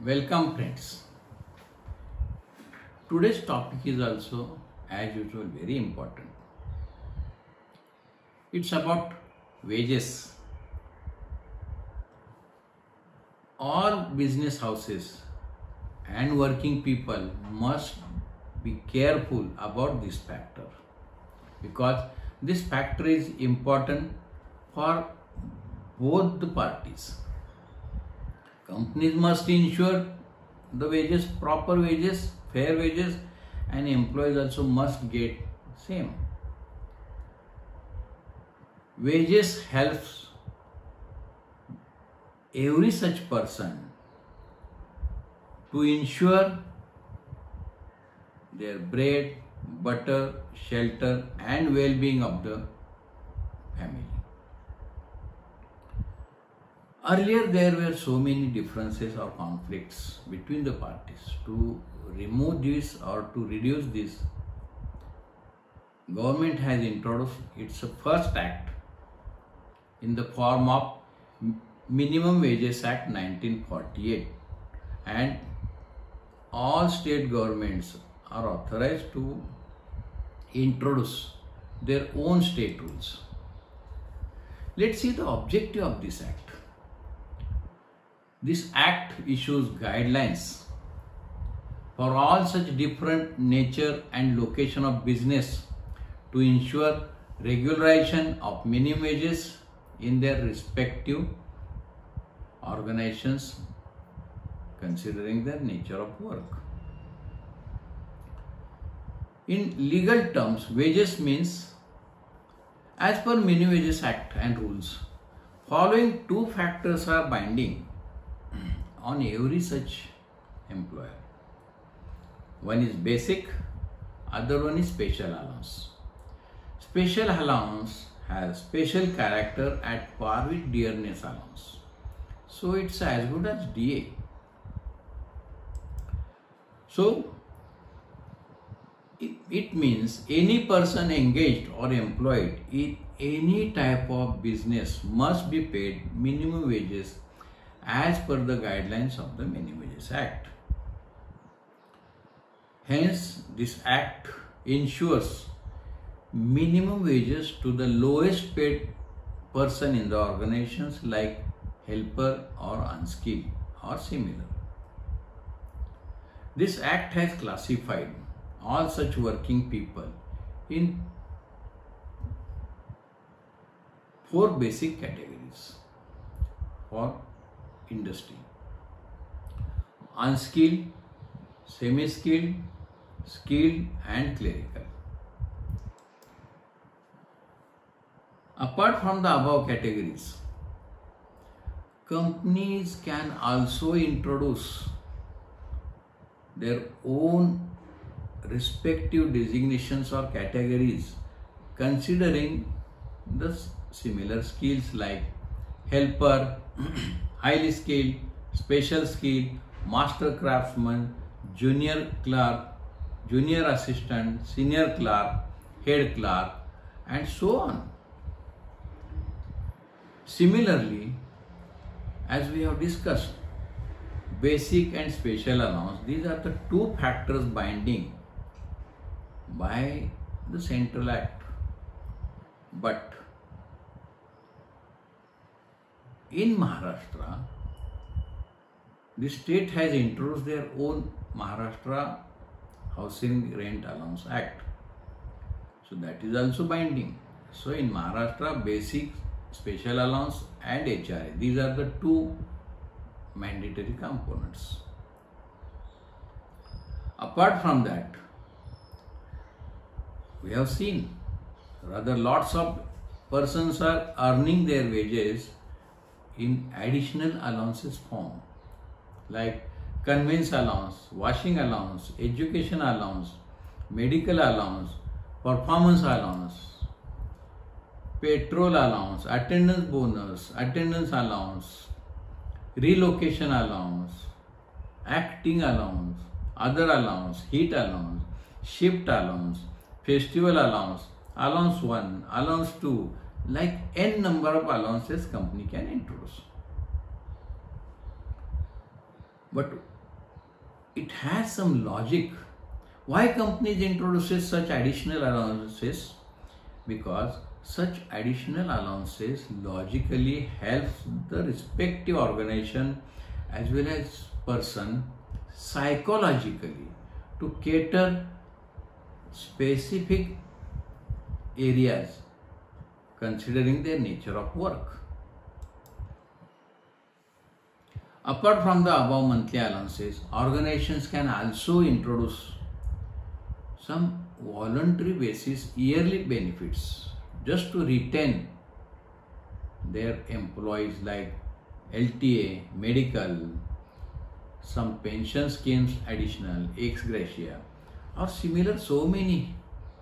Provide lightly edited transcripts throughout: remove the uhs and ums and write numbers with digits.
Welcome friends. Today's topic is also as usual very important. It's about wages. All business houses and working people must be careful about this factor because this factor is important for both the parties. Companies must ensure the wages, proper wages, fair wages, and employees also must get same. Wages helps every such person to ensure their bread, butter, shelter, and well-being of the family. Earlier, there were so many differences or conflicts between the parties. To remove this or to reduce this, government has introduced its first act in the form of Minimum Wages Act 1948, and all state governments are authorized to introduce their own state rules. Let's see the objective of this act. This act issues guidelines for all such different nature and location of business to ensure regularization of minimum wages in their respective organizations considering their nature of work. In legal terms, wages means, as per Minimum Wages Act and rules, following two factors are binding on every such employer. One is basic, other one is special allowance. Special allowance has special character at par with dearness allowance. So it's as good as DA. So it means any person engaged or employed in any type of business must be paid minimum wages as per the guidelines of the Minimum Wages Act. Hence, this act ensures minimum wages to the lowest paid person in the organizations like helper or unskilled or similar. This act has classified all such working people in 4 basic categories for industry: unskilled, semi-skilled, skilled, and clerical. Apart from the above categories, companies can also introduce their own respective designations or categories considering the similar skills like helper, highly skilled, special skilled, master craftsman, junior clerk, junior assistant, senior clerk, head clerk, and so on. Similarly, as we have discussed, basic and special allowance, these are the two factors binding by the Central Act. But in Maharashtra, the state has introduced their own Maharashtra Housing Rent Allowance Act. So that is also binding. So in Maharashtra, basic, special allowance and HRA, these are the two mandatory components. Apart from that, we have seen rather lots of persons are earning their wages in additional allowances form like conveyance allowance, washing allowance, education allowance, medical allowance, performance allowance, petrol allowance, attendance bonus, attendance allowance, relocation allowance, acting allowance, other allowance, heat allowance, shift allowance, festival allowance, allowance 1, allowance 2, like n number of allowances company can introduce. But it has some logic. Why companies introduces such additional allowances? Because such additional allowances logically helps the respective organization as well as person psychologically to cater specific areas considering their nature of work. Apart from the above monthly allowances, organizations can also introduce some voluntary basis yearly benefits just to retain their employees, like LTA, medical, some pension schemes additional, ex gratia, or similar. So many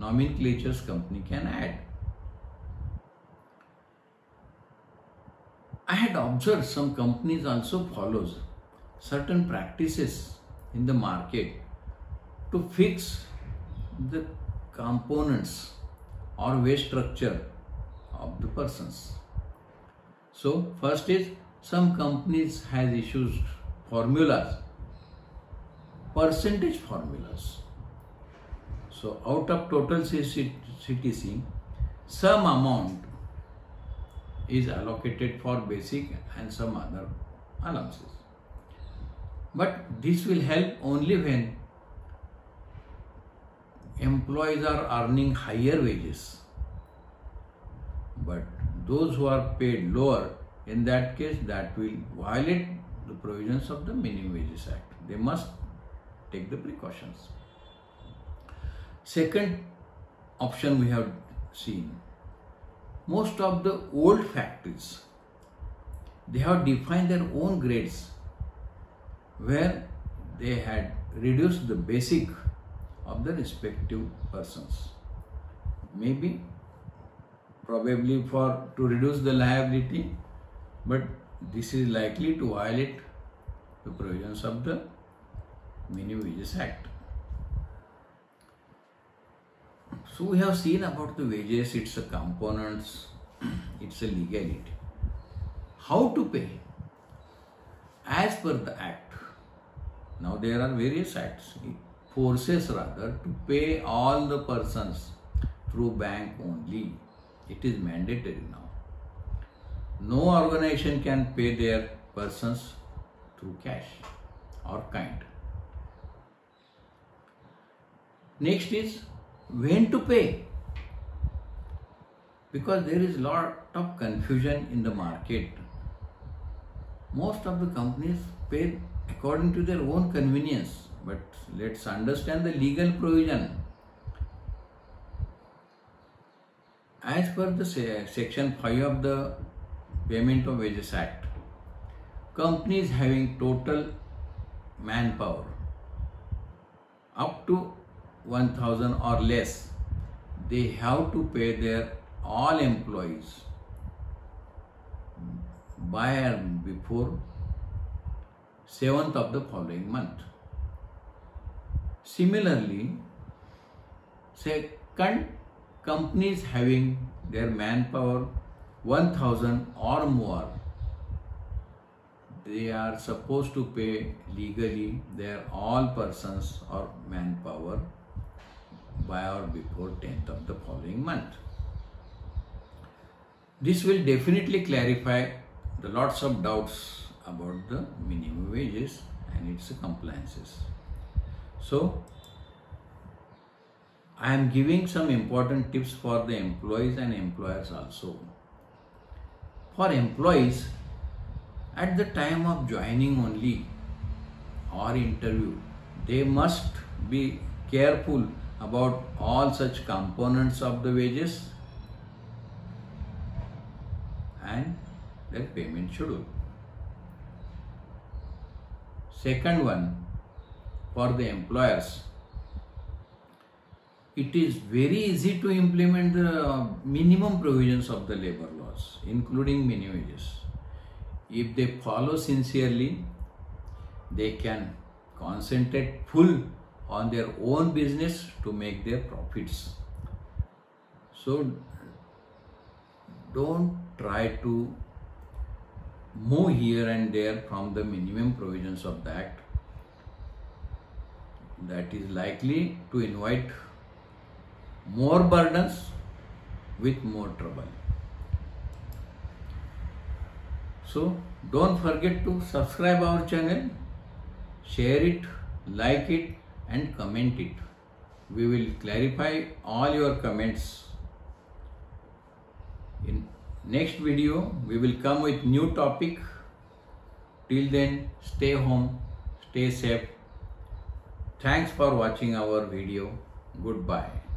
nomenclatures company can add. I had observed some companies also follows certain practices in the market to fix the components or wage structure of the persons. So first is, some companies has issued formulas, percentage formulas. So out of total CTC, some amount is allocated for basic and some other allowances. But this will help only when employees are earning higher wages. But those who are paid lower, in that case, that will violate the provisions of the Minimum Wages Act. They must take the precautions. Second option we have seen, most of the old factories, they have defined their own grades where they had reduced the basic of the respective persons. Maybe, probably to reduce the liability, but this is likely to violate the provisions of the Minimum Wages Act. So we have seen about the wages, its components, its legality. How to pay? As per the Act. Now there are various acts. It forces rather to pay all the persons through bank only. It is mandatory now. No organization can pay their persons through cash or kind. Next is when to pay, because there is lot of confusion in the market. Most of the companies pay according to their own convenience, but let's understand the legal provision. As per the section 5 of the Payment of Wages Act, companies having total manpower up to 1,000 or less, they have to pay their all employees by and before 7th of the following month. Similarly, second, companies having their manpower 1,000 or more, they are supposed to pay legally their all persons or manpower by or before 10th of the following month. This will definitely clarify the lots of doubts about the minimum wages and its compliances. So, I am giving some important tips for the employees and employers also. For employees, at the time of joining only or interview, they must be careful about all such components of the wages and their payment schedule. Second one, for the employers, it is very easy to implement the minimum provisions of the labor laws, including minimum wages. If they follow sincerely, they can concentrate full on their own business to make their profits. So don't try to move here and there from the minimum provisions of the Act. that is likely to invite more burdens with more trouble. So don't forget to subscribe our channel, share it, like it and comment it. We will clarify all your comments. In next video, we will come with new topic. Till then, stay home, stay safe. Thanks for watching our video. Goodbye.